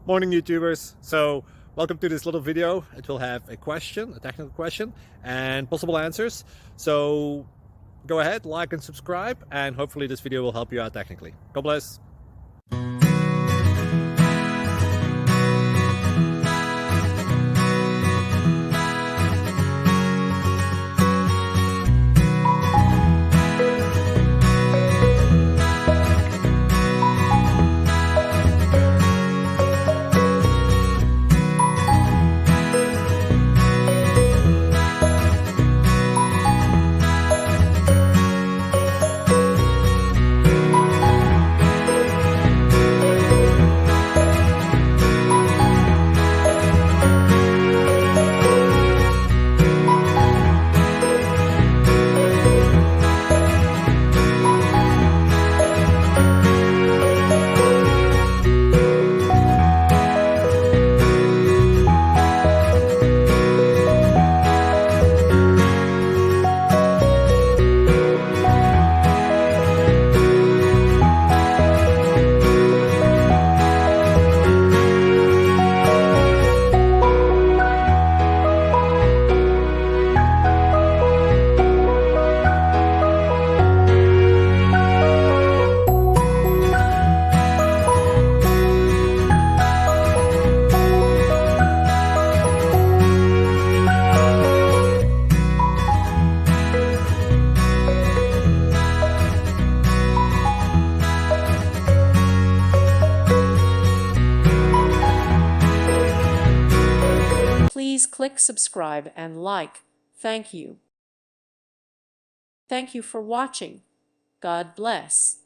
Morning YouTubers. So welcome to this little video. It will have a question, a technical question, and possible answers. So go ahead, like and subscribe, and hopefully this video will help you out technically. God bless. Please click subscribe and like. Thank you. Thank you for watching. God bless.